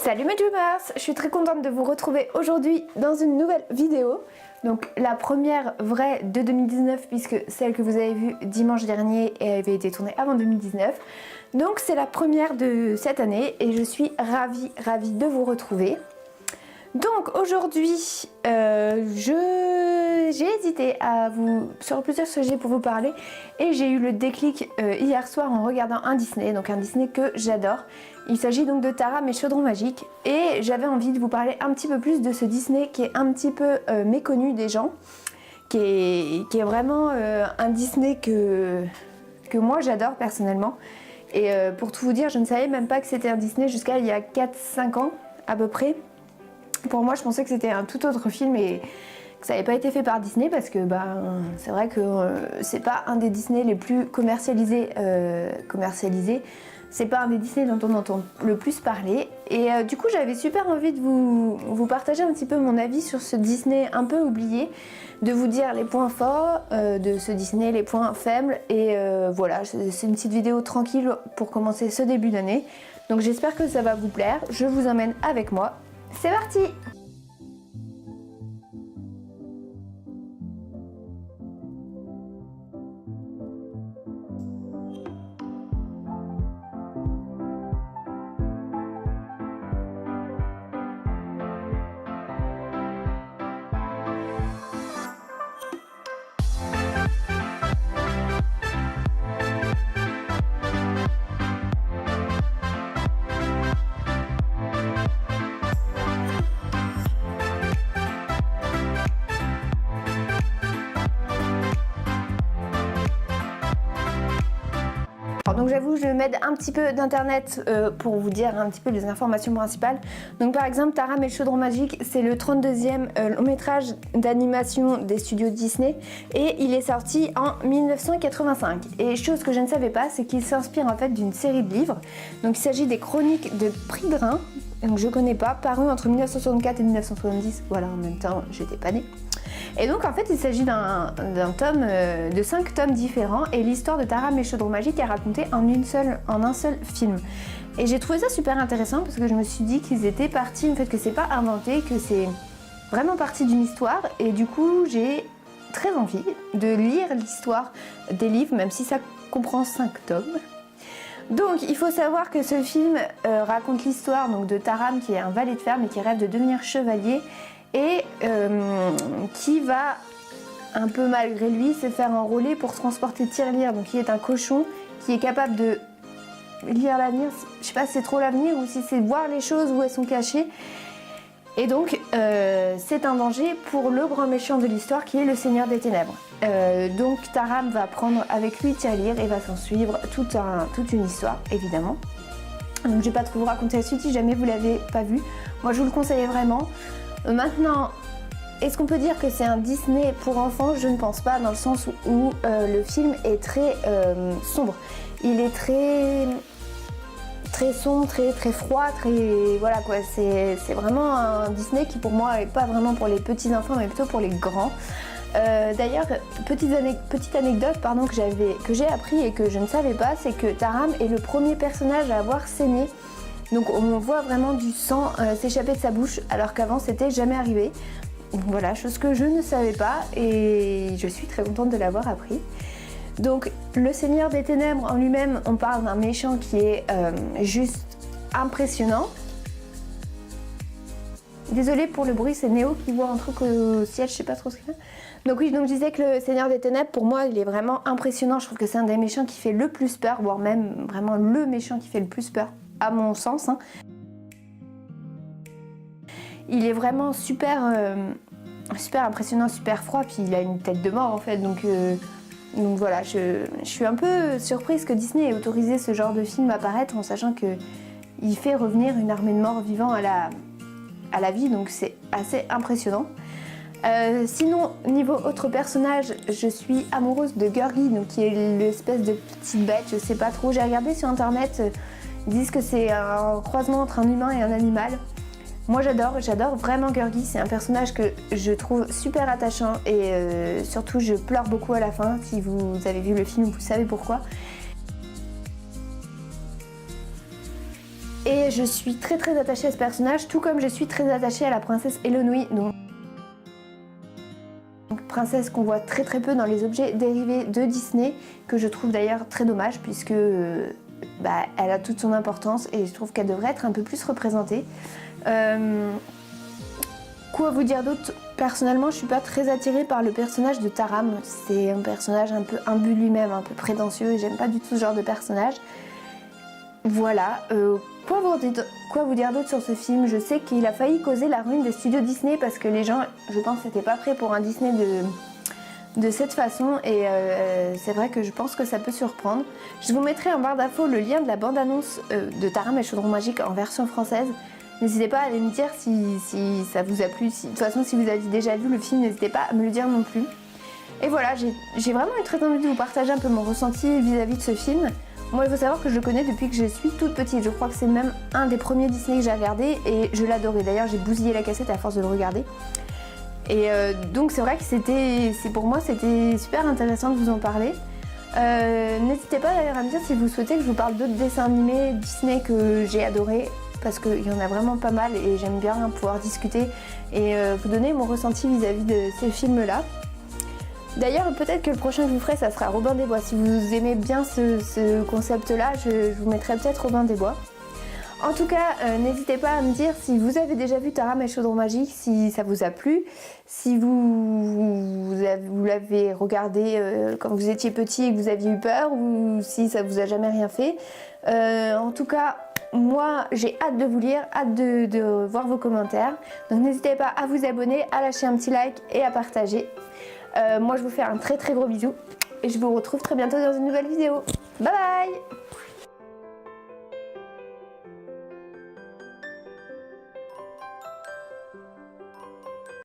Salut mes dreamers, je suis très contente de vous retrouver aujourd'hui dans une nouvelle vidéo. Donc la première vraie de 2019 puisque celle que vous avez vue dimanche dernier avait été tournée avant 2019. Donc c'est la première de cette année et je suis ravie de vous retrouver. Donc aujourd'hui j'ai hésité sur plusieurs sujets pour vous parler et j'ai eu le déclic hier soir en regardant un Disney, donc un Disney que j'adore. Il s'agit donc de Taram et le chaudron magique et j'avais envie de vous parler un petit peu plus de ce Disney qui est un petit peu méconnu des gens, qui est vraiment un Disney que moi j'adore personnellement. Et pour tout vous dire, je ne savais même pas que c'était un Disney jusqu'à il y a 4-5 ans à peu près. Pour moi je pensais que c'était un tout autre film et que ça n'avait pas été fait par Disney parce que c'est vrai que c'est pas un des Disney les plus commercialisés. C'est pas un des Disney dont on entend le plus parler. Et du coup j'avais super envie de vous partager un petit peu mon avis sur ce Disney un peu oublié, de vous dire les points forts de ce Disney, les points faibles. Et voilà, c'est une petite vidéo tranquille pour commencer ce début d'année. Donc j'espère que ça va vous plaire, je vous emmène avec moi. C'est parti! Donc j'avoue, je m'aide un petit peu d'internet pour vous dire un petit peu les informations principales. Donc par exemple, Taram et le chaudron magique, c'est le 32e long métrage d'animation des studios Disney et il est sorti en 1985. Et chose que je ne savais pas, c'est qu'il s'inspire en fait d'une série de livres. Donc il s'agit des chroniques de Prydrin, donc je connais pas, paru entre 1964 et 1970. Voilà, en même temps, j'étais pas née. Et donc en fait il s'agit d'un tome, de 5 tomes différents et l'histoire de Taram et le chaudron magique est racontée en un seul film. Et j'ai trouvé ça super intéressant parce que je me suis dit qu'ils étaient partis, en fait que c'est pas inventé, que c'est vraiment parti d'une histoire et du coup j'ai très envie de lire l'histoire des livres même si ça comprend 5 tomes. Donc il faut savoir que ce film raconte l'histoire de Taram qui est un valet de ferme et qui rêve de devenir chevalier et qui va un peu malgré lui se faire enrôler pour transporter Tirelire, donc qui est un cochon qui est capable de lire l'avenir. Je sais pas si c'est trop l'avenir ou si c'est voir les choses où elles sont cachées. Et donc c'est un danger pour le grand méchant de l'histoire qui est le Seigneur des Ténèbres. Donc Taram va prendre avec lui Tirelire et va s'en suivre toute une histoire évidemment. Donc je vais pas trop vous raconter la suite si jamais vous l'avez pas vu. Moi je vous le conseille vraiment. Maintenant, est-ce qu'on peut dire que c'est un Disney pour enfants? Je ne pense pas, dans le sens où le film est très sombre. Il est très sombre, très froid, voilà quoi. C'est vraiment un Disney qui pour moi n'est pas vraiment pour les petits enfants mais plutôt pour les grands. D'ailleurs, petite anecdote que j'ai appris et que je ne savais pas, c'est que Taram est le premier personnage à avoir saigné. Donc on voit vraiment du sang s'échapper de sa bouche alors qu'avant c'était jamais arrivé. Donc voilà, chose que je ne savais pas et je suis très contente de l'avoir appris. Donc le Seigneur des Ténèbres en lui-même, on parle d'un méchant qui est juste impressionnant. Désolée pour le bruit, c'est Néo qui voit un truc au ciel, je sais pas trop ce qu'il fait. Donc oui, donc je disais que le Seigneur des Ténèbres, pour moi, il est vraiment impressionnant. Je trouve que c'est un des méchants qui fait le plus peur, voire même vraiment le méchant qui fait le plus peur, à mon sens. Il est vraiment super impressionnant, super froid, puis il a une tête de mort en fait. Donc voilà, je suis un peu surprise que Disney ait autorisé ce genre de film à apparaître en sachant qu'il fait revenir une armée de morts vivants à la vie, donc c'est assez impressionnant. Sinon, niveau autre personnage, je suis amoureuse de Gurgi, donc qui est l'espèce de petite bête, je sais pas trop. J'ai regardé sur internet, ils disent que c'est un croisement entre un humain et un animal. Moi j'adore vraiment Gurgi, c'est un personnage que je trouve super attachant et surtout je pleure beaucoup à la fin. Si vous avez vu le film, vous savez pourquoi. Et je suis très très attachée à ce personnage, tout comme je suis très attachée à la princesse Elenui. Donc princesse qu'on voit très très peu dans les objets dérivés de Disney, que je trouve d'ailleurs très dommage puisque elle a toute son importance et je trouve qu'elle devrait être un peu plus représentée. Quoi vous dire d'autre? Personnellement, je suis pas très attirée par le personnage de Taram. C'est un personnage un peu imbu de lui-même, un peu prétentieux et j'aime pas du tout ce genre de personnage. Voilà. Quoi vous dire d'autre sur ce film? Je sais qu'il a failli causer la ruine des studios Disney parce que les gens, je pense, n'étaient pas prêts pour un Disney de cette façon et c'est vrai que je pense que ça peut surprendre. Je vous mettrai en barre d'infos le lien de la bande-annonce de Taram et le chaudron magique en version française. N'hésitez pas à aller me dire si ça vous a plu. De toute façon, si vous avez déjà vu le film, n'hésitez pas à me le dire non plus. Et voilà, j'ai vraiment eu très envie de vous partager un peu mon ressenti vis-à-vis de ce film. Moi, il faut savoir que je le connais depuis que je suis toute petite. Je crois que c'est même un des premiers Disney que j'ai regardé et je l'adorais. D'ailleurs, j'ai bousillé la cassette à force de le regarder. Et donc, c'est vrai que pour moi, c'était super intéressant de vous en parler. N'hésitez pas d'ailleurs à me dire si vous souhaitez que je vous parle d'autres dessins animés Disney que j'ai adorés. Parce qu'il y en a vraiment pas mal et j'aime bien pouvoir discuter et vous donner mon ressenti vis-à-vis de ces films-là. D'ailleurs, peut-être que le prochain que je vous ferai, ça sera Robin des Bois. Si vous aimez bien ce concept-là, je vous mettrai peut-être Robin des Bois. En tout cas, n'hésitez pas à me dire si vous avez déjà vu Taram et le chaudron magique, si ça vous a plu, si vous l'avez regardé quand vous étiez petit et que vous aviez eu peur, ou si ça vous a jamais rien fait. En tout cas, moi, j'ai hâte de vous lire, hâte de voir vos commentaires. Donc n'hésitez pas à vous abonner, à lâcher un petit like et à partager. Moi, je vous fais un très très gros bisou et je vous retrouve très bientôt dans une nouvelle vidéo. Bye bye!